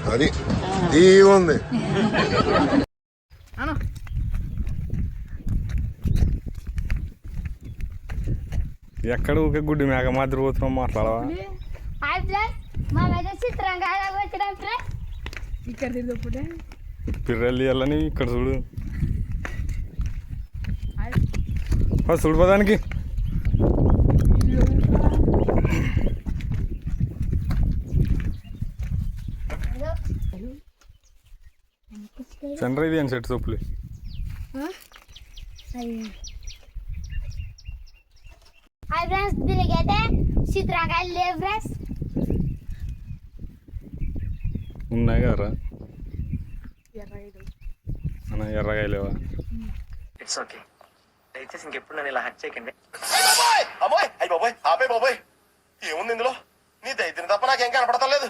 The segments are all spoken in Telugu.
అది ఉంది ఎక్కడ ఊకే గుడ్డి మేక మాదిరి పోతున్నాం మాట్లాడవా పిర్రెల్లి వెళ్ళని ఇక్కడ చూడు చూడిపోదానికి చంద్ర ఇది అని సెట్ సొప్పులు హాయ్ ఫ్రెండ్స్ దీనికైతే చిత్రాకాయలు లేవు ఫ్రెండ్స్ ఉన్నాయి కదరా అన్న ఎర్రగాయలేవా ఇట్స్ ఓకే దయచేసి ఇంకెప్పుడు నన్ను ఇలా హట్ చేయకండి అమ్మాయి అయ్యి బాబోయ్ ఆపే బాబోయ్ ఏముంది ఇందులో నీ దైత్యం తప్ప నాకేం కనపడతలేదు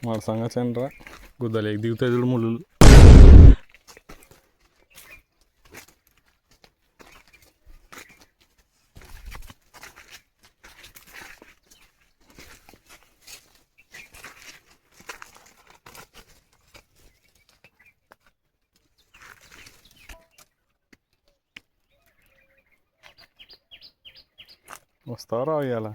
వాడు సంగతి చంద్ర గుద్దలే దిగుతాయి చూడు ముళ్ళు వస్తారా ఇవాళ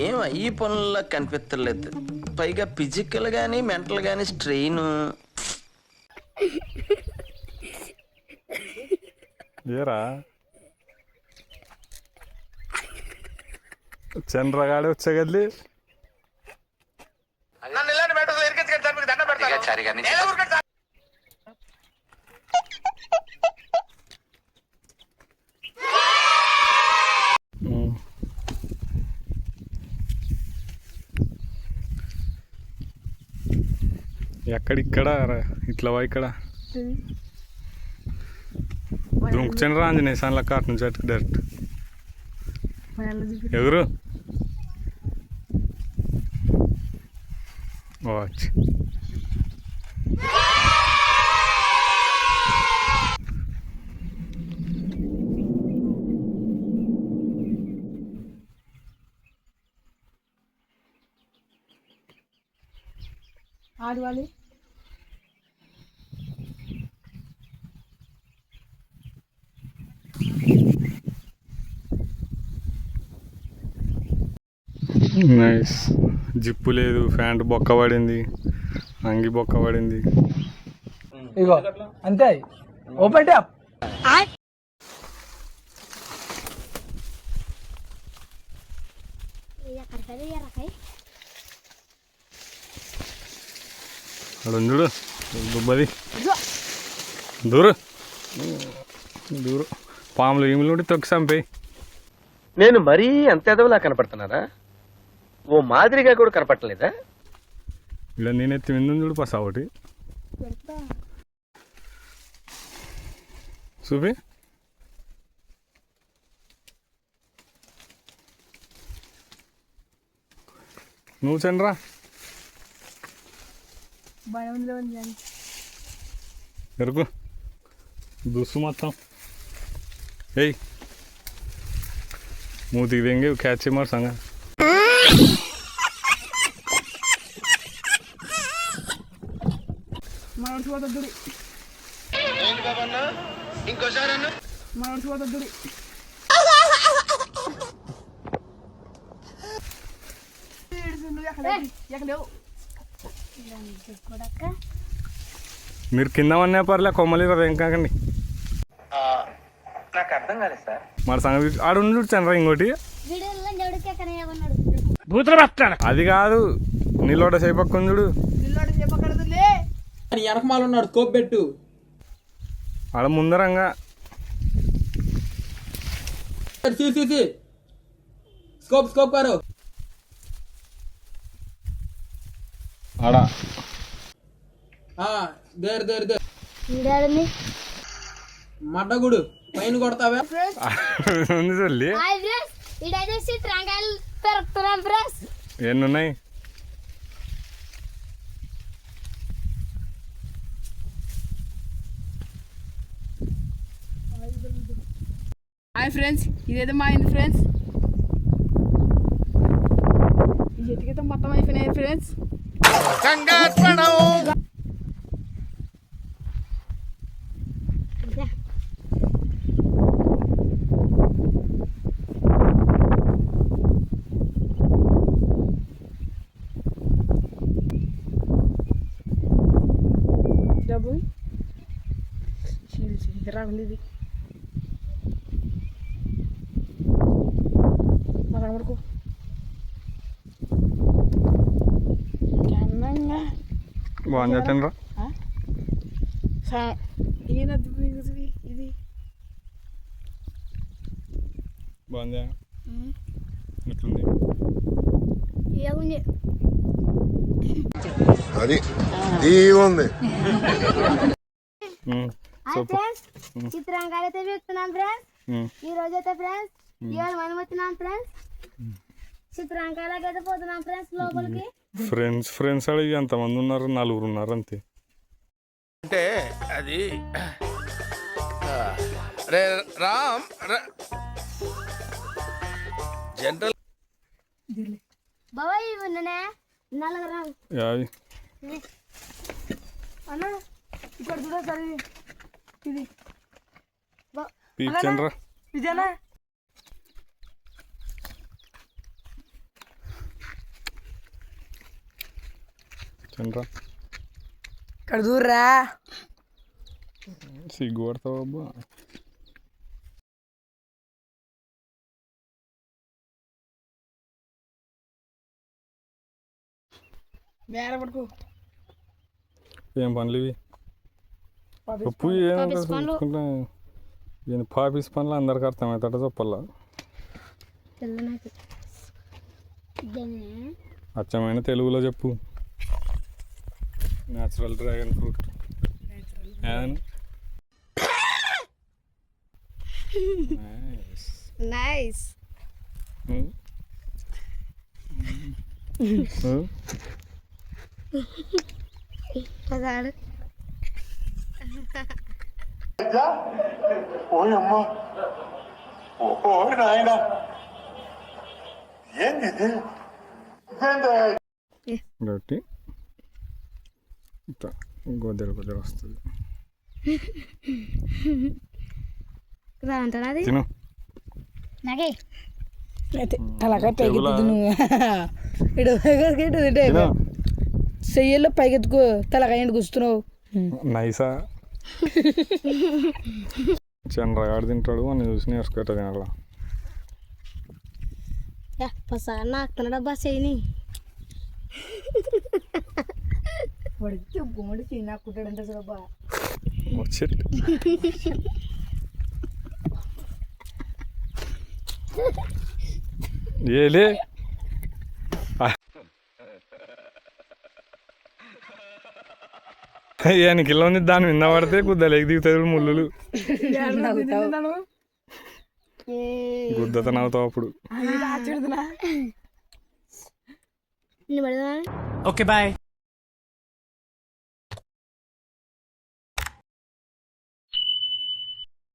ఏం ఈ పనుల్లో కనిపించలేదు పైగా ఫిజికల్ గానీ మెంటల్ గానీ స్ట్రెయిన్ ఏరా చంద్రగాడే వచ్చే కదలి నన్ను ఇలాంటి మ్యాటర్స్ ఇరికించుకెళ్తాను మీకు దండం పెడతాను ఎక్కడిక్కడ ఇట్లా ఇక్కడ దుంకుచండి రా ఆంజనేయ సాన్ల కాట్ నుంచి అటు డైరెక్ట్ ఎవరు వాచ్ ఆడవాలి నైస్ జిప్పు లేదు ప్యాంట్ బొక్క పడింది అంగి బొక్క పడింది ఇగో అంతే ఓపెన్ ట్యాప్ అక్కడ చూడు దుబ్బది దూరు దూరు పాములు ఈములు ఉంటే తొక్కి చంపేయి నేను మరీ అంత ఎదవలా కనపడుతున్నారా ఓ మాదిరిగా కూడా కనపడలేదా ఇలా నేనెత్తి విందు చూడు పసా ఒకటి చూపి నువ్వు చండ్రా ఎరుకు దుస్సు మొత్తం ఏయ్ మూతికి దెంగే క్యాచ్ చేయమారు సంగ ఇంకోసారి మీరు కింద అన్నా పర్లే కొమ్మలి ఏం కాకండి నాకు అర్థం కాలేదు సార్ మరి సంగతి ఆడు చూడు చంద్ర ఇంకోటి అది కాదు నీలోట చేపక్కని చూడు వెనకమాల ఉన్నాడు స్కోప్ పెట్టు ఆడ ముందరంగా స్కోప్ స్కోప్ కారు ఆడ దేర్ దేర్ దేర్ మడ్డగుడు పైన కొడతావా ఉంది చూడలే ఎన్నున్నాయి హాయ్ ఫ్రెండ్స్, ఇదైతే మా అయింది ఫ్రెండ్స్. ఈ చెట్టుకైతే మొత్తం అయిపోయినాయి ఫ్రెండ్స్. డబ్బు దగ్గర ఉంది ఇది మరొకడుకు బాగుంది తినరా ఇది బాగుందా ఎట్లుంది ఏముంది అది ఉంది హాయ్ ఫ్రెండ్స్, చిత్రాంకాలు అయితే వేస్తున్నాం ఫ్రెండ్స్. ఈ రోజు అయితే ఫ్రెండ్స్ 7 మంది వచ్చినాం ఫ్రెండ్స్. చిత్రాంకాలకి అయితే పోతున్నాం ఫ్రెండ్స్ లోపలికి. ఫ్రెండ్స్ అడిగి ఎంతమంది ఉన్నారు? 4 ఉన్నారు అంతే. అంటే అది రే రామ్ జనరల్ బాబాయ్ ఇవి ఉన్ననే 4 యాది అన్న ఇక్కడ చూడ సరే ఇది పీక్చండ్రా ఇదేనా చండ్రా ఇక్కడ దూర్రా సిగ్గు పడతావు అబ్బా. వేరే పడుకో. ఏం పనులు ఇవి? పప్పు ఈయన పాపిస్ పనులు అందరికి అర్థమవుతాడ చెప్పాల. అచ్చమైన తెలుగులో చెప్పు. Natural dragon fruit nice. పదాడు ఓయమ్మా ఓ నాయన ఏంది ఇది? కాబట్టి ఇట్లా గొద్దెలు వస్తుంది. అంటాడు అది తిను. నాకే తలకాయ పైకెత్తుదు నువ్వు. ఇటు తిను. చెయ్యల్లో పైకెత్తుకో, తలకాయ కూస్తున్నావు. నైసా చంద్రగాడు తింటాడు అని చూసి నేర్చుకుంటా తినాల. పసారి నాకుతున్నాడు అబ్బా చేయని పడితే బొమ్మడి తిన్నాకుంటాడంట చూడబ్బా. ఏలే ఎనికిలో ఉంది, దాని మీద పడితే కుద్దలేకి దిగుతాడు ముళ్ళు. గుద్దత నవ్వుతావు అప్పుడు. Okay bye.